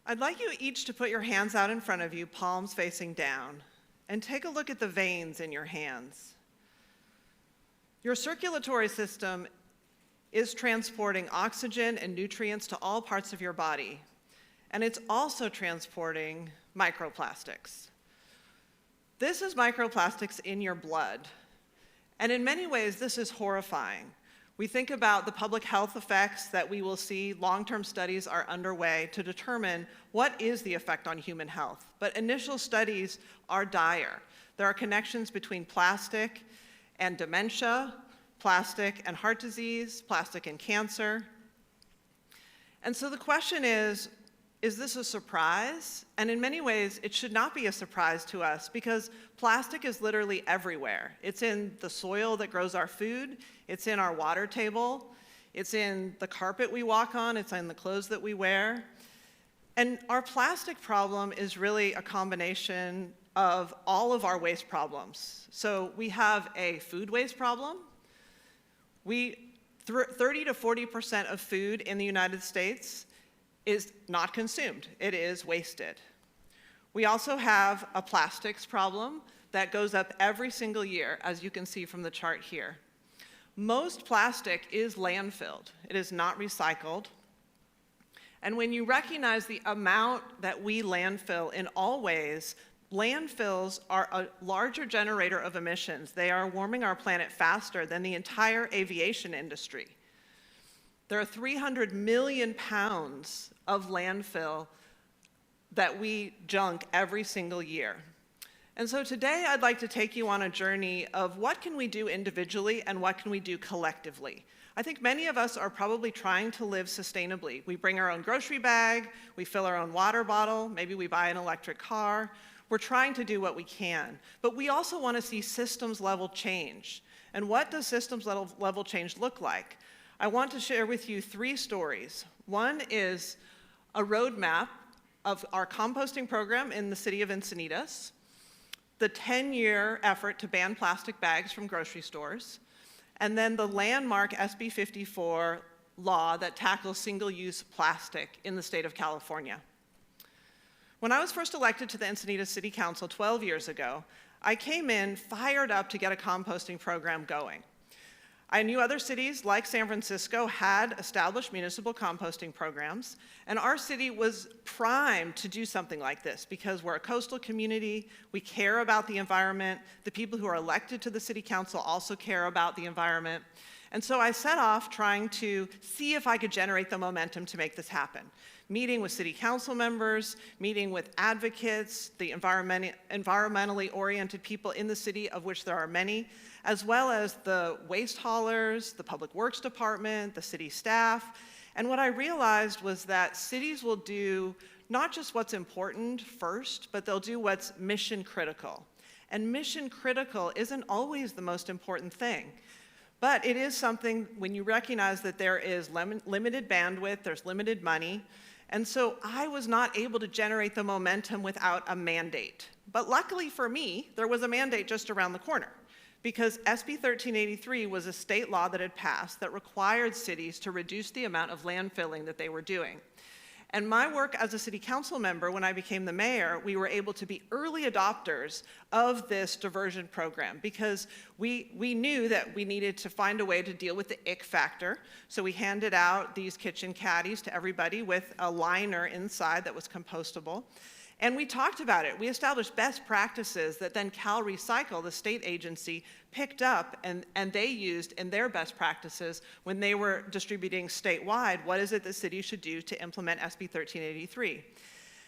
I'd like you each to put your hands out in front of you, palms facing down, and take a look at the veins in your hands. Your circulatory system is transporting oxygen and nutrients to all parts of your body, and it's also transporting microplastics. This is microplastics in your blood, and in many ways this is horrifying. We think about the public health effects that we will see. Long-term studies are underway to determine what is the effect on human health. But initial studies are dire. There are connections between plastic and dementia, plastic and heart disease, plastic and cancer. And so the question is this a surprise? And in many ways, it should not be a surprise to us because plastic is literally everywhere. It's in the soil that grows our food. It's in our water table. It's in the carpet we walk on. It's in the clothes that we wear. And our plastic problem is really a combination of all of our waste problems. So we have a food waste problem. 30 to 40% of food in the United States is not consumed. It is wasted. We also have a plastics problem that goes up every single year, as you can see from the chart here. Most plastic is landfilled. It is not recycled. And when you recognize the amount that we landfill in all ways, landfills are a larger generator of emissions. They are warming our planet faster than the entire aviation industry. There are 300 million pounds of landfill that we junk every single year. And so today I'd like to take you on a journey of what can we do individually and what can we do collectively. I think many of us are probably trying to live sustainably. We bring our own grocery bag, we fill our own water bottle, maybe we buy an electric car. We're trying to do what we can. But we also want to see systems level change. And what does systems level change look like? I want to share with you 3 stories. One is a roadmap of our composting program in the city of Encinitas, the 10-year effort to ban plastic bags from grocery stores, and then the landmark SB 54 law that tackles single-use plastic in the state of California. When I was first elected to the Encinitas City Council 12 years ago, I came in fired up to get a composting program going. I knew other cities like San Francisco had established municipal composting programs, and our city was primed to do something like this because we're a coastal community, we care about the environment, the people who are elected to the city council also care about the environment. And so I set off trying to see if I could generate the momentum to make this happen. Meeting with city council members, meeting with advocates, the environmentally oriented people in the city, of which there are many, as well as the waste haulers, the public works department, the city staff. And what I realized was that cities will do not just what's important first, but they'll do what's mission critical. And mission critical isn't always the most important thing. But it is something when you recognize that there is limited bandwidth, there's limited money, and so I was not able to generate the momentum without a mandate. But luckily for me, there was a mandate just around the corner, because SB 1383 was a state law that had passed that required cities to reduce the amount of landfilling that they were doing. And my work as a city council member, when I became the mayor, we were able to be early adopters of this diversion program because we knew that we needed to find a way to deal with the ick factor. So we handed out these kitchen caddies to everybody with a liner inside that was compostable. And we talked about it. We established best practices that then Cal Recycle, the state agency, picked up and they used in their best practices when they were distributing statewide, what is it that cities should do to implement SB 1383.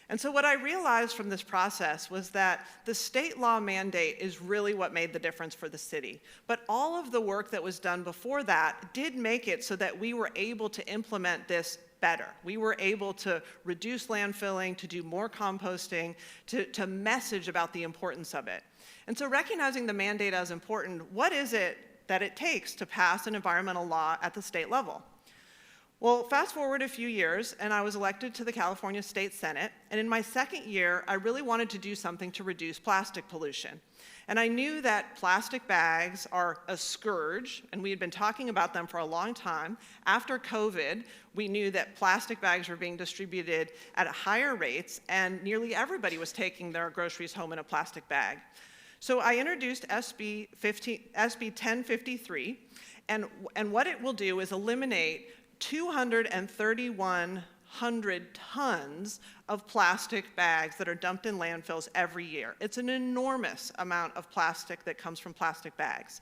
And so what I realized from this process was that the state law mandate is really what made the difference for the city. But all of the work that was done before that did make it so that we were able to implement this better. We were able to reduce landfilling, to do more composting, to message about the importance of it. And so recognizing the mandate as important, what is it that it takes to pass an environmental law at the state level? Well, fast forward a few years, and I was elected to the California State Senate, and in my second year, I really wanted to do something to reduce plastic pollution. And I knew that plastic bags are a scourge, and we had been talking about them for a long time. After COVID, we knew that plastic bags were being distributed at higher rates, and nearly everybody was taking their groceries home in a plastic bag. So I introduced SB 1053, and what it will do is eliminate 2,300 tons of plastic bags that are dumped in landfills every year. It's an enormous amount of plastic that comes from plastic bags.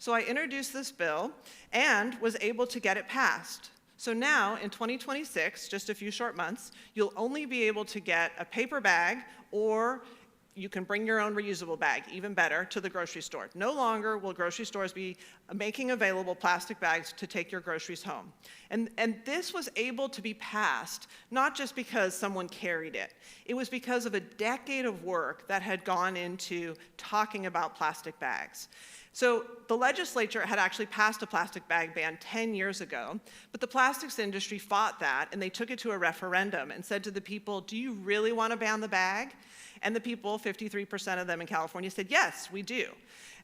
So I introduced this bill and was able to get it passed. So now, in 2026, just a few short months, you'll only be able to get a paper bag, or you can bring your own reusable bag, even better, to the grocery store. No longer will grocery stores be making available plastic bags to take your groceries home. And this was able to be passed, not just because someone carried it. It was because of a decade of work that had gone into talking about plastic bags. So the legislature had actually passed a plastic bag ban 10 years ago, but the plastics industry fought that, and they took it to a referendum and said to the people, do you really want to ban the bag? And the people, 53% of them in California, said, yes, we do.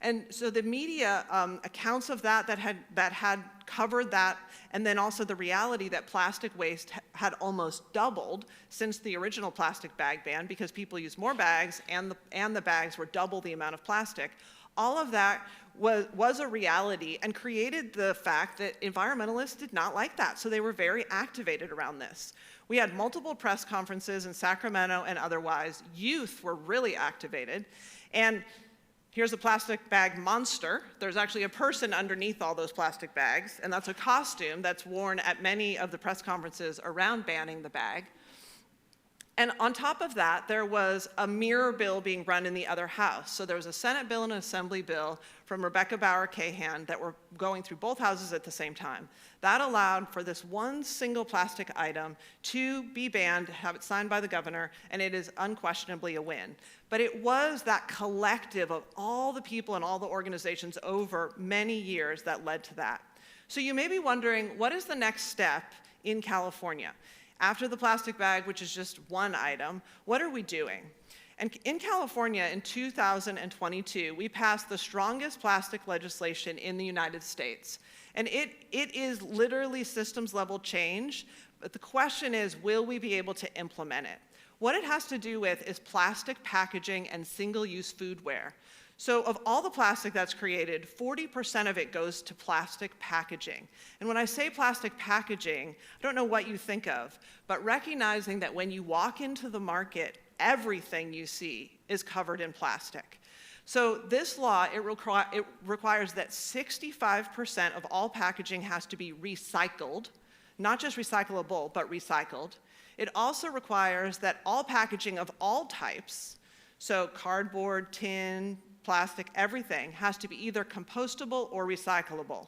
And so the media accounts of that had covered that, and then also the reality that plastic waste had almost doubled since the original plastic bag ban, because people use more bags, and the bags were double the amount of plastic. All of that was a reality and created the fact that environmentalists did not like that, so they were very activated around this. We had multiple press conferences in Sacramento and otherwise. Youth were really activated. And here's a plastic bag monster. There's actually a person underneath all those plastic bags, and that's a costume that's worn at many of the press conferences around banning the bag. And on top of that, there was a mirror bill being run in the other house. So there was a Senate bill and an Assembly bill from Rebecca Bauer-Cahan that were going through both houses at the same time. That allowed for this one single plastic item to be banned, have it signed by the governor, and it is unquestionably a win. But it was that collective of all the people and all the organizations over many years that led to that. So you may be wondering, what is the next step in California? After the plastic bag, which is just one item, what are we doing? And in California in 2022, we passed the strongest plastic legislation in the United States. And it is literally systems level change, but the question is, will we be able to implement it? What it has to do with is plastic packaging and single-use foodware. So of all the plastic that's created, 40% of it goes to plastic packaging. And when I say plastic packaging, I don't know what you think of, but recognizing that when you walk into the market, everything you see is covered in plastic. So this law, it requires that 65% of all packaging has to be recycled, not just recyclable, but recycled. It also requires that all packaging of all types, so cardboard, tin, plastic, everything has to be either compostable or recyclable.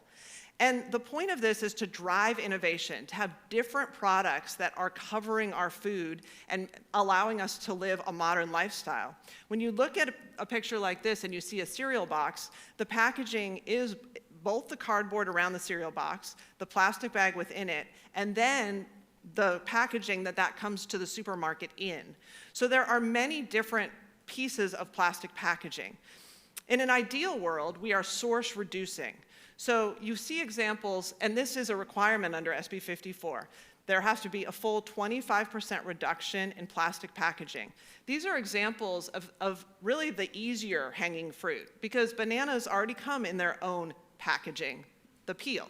And the point of this is to drive innovation, to have different products that are covering our food and allowing us to live a modern lifestyle. When you look at a picture like this and you see a cereal box, the packaging is both the cardboard around the cereal box, the plastic bag within it, and then the packaging that comes to the supermarket in. So there are many different pieces of plastic packaging. In an ideal world, we are source reducing. So you see examples, and this is a requirement under SB 54. There has to be a full 25% reduction in plastic packaging. These are examples of really the easier hanging fruit, because bananas already come in their own packaging, the peel.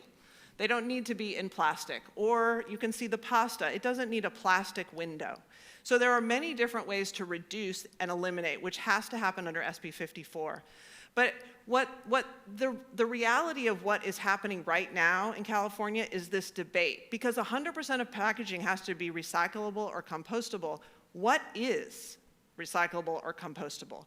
They don't need to be in plastic. Or you can see the pasta. It doesn't need a plastic window. So there are many different ways to reduce and eliminate, which has to happen under SB 54. But the reality of what is happening right now in California is this debate, because 100% of packaging has to be recyclable or compostable. What is recyclable or compostable?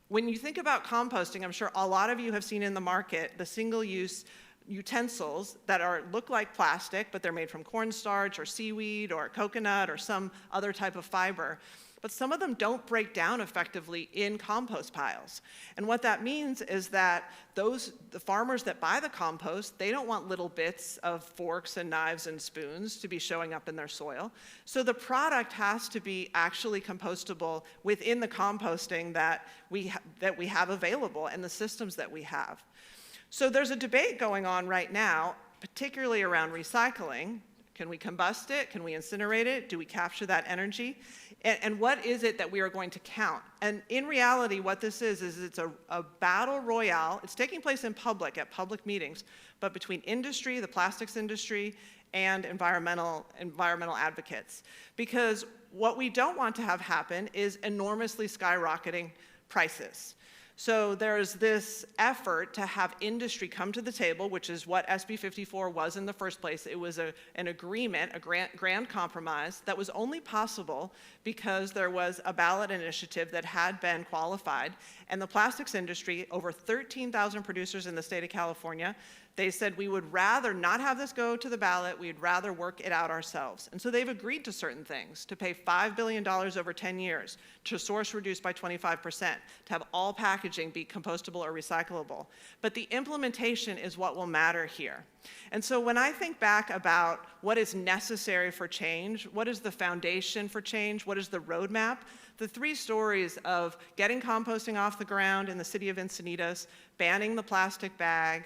When you think about composting, I'm sure a lot of you have seen in the market the single-use utensils that look like plastic, but they're made from cornstarch or seaweed or coconut or some other type of fiber. but some of them don't break down effectively in compost piles. And what that means is that the farmers that buy the compost, they don't want little bits of forks and knives and spoons to be showing up in their soil. So the product has to be actually compostable within the composting that we have available and the systems that we have. So there's a debate going on right now, particularly around recycling. Can we combust it? Can we incinerate it? Do we capture that energy? And what is it that we are going to count? And in reality, what this is it's a battle royale. It's taking place in public, at public meetings, but between industry, the plastics industry, and environmental advocates. Because what we don't want to have happen is enormously skyrocketing prices. So there's this effort to have industry come to the table, which is what SB 54 was in the first place. It was an agreement, a grand compromise that was only possible because there was a ballot initiative that had been qualified. And the plastics industry, over 13,000 producers in the state of California, they said, we would rather not have this go to the ballot, we'd rather work it out ourselves. And so they've agreed to certain things, to pay $5 billion over 10 years, to source reduce by 25%, to have all packaging be compostable or recyclable. But the implementation is what will matter here. And so when I think back about what is necessary for change, what is the foundation for change, what is the roadmap, the three stories of getting composting off the ground in the city of Encinitas, banning the plastic bag,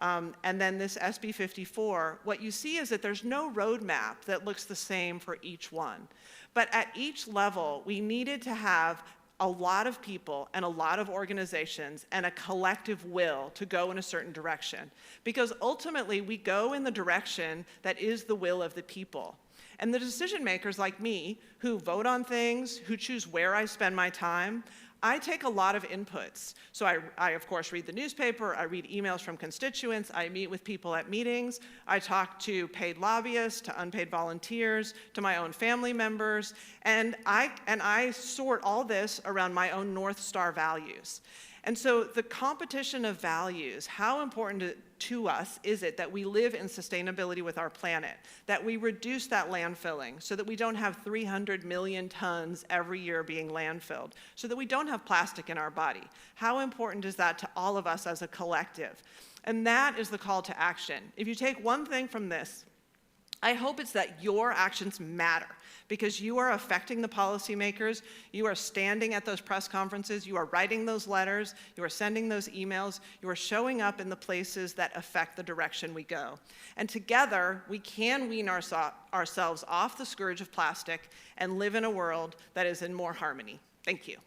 and then this SB 54, what you see is that there's no roadmap that looks the same for each one. But at each level, we needed to have a lot of people and a lot of organizations and a collective will to go in a certain direction. Because ultimately, we go in the direction that is the will of the people. And the decision makers like me, who vote on things, who choose where I spend my time, I take a lot of inputs. So I, of course, read the newspaper, I read emails from constituents, I meet with people at meetings, I talk to paid lobbyists, to unpaid volunteers, to my own family members, and I sort all this around my own North Star values. And so the competition of values, how important to us is it that we live in sustainability with our planet, that we reduce that landfilling so that we don't have 300 million tons every year being landfilled, so that we don't have plastic in our body? How important is that to all of us as a collective? And that is the call to action. If you take one thing from this, I hope it's that your actions matter, because you are affecting the policymakers, you are standing at those press conferences, you are writing those letters, you are sending those emails, you are showing up in the places that affect the direction we go. And together, we can wean ourselves off the scourge of plastic and live in a world that is in more harmony. Thank you.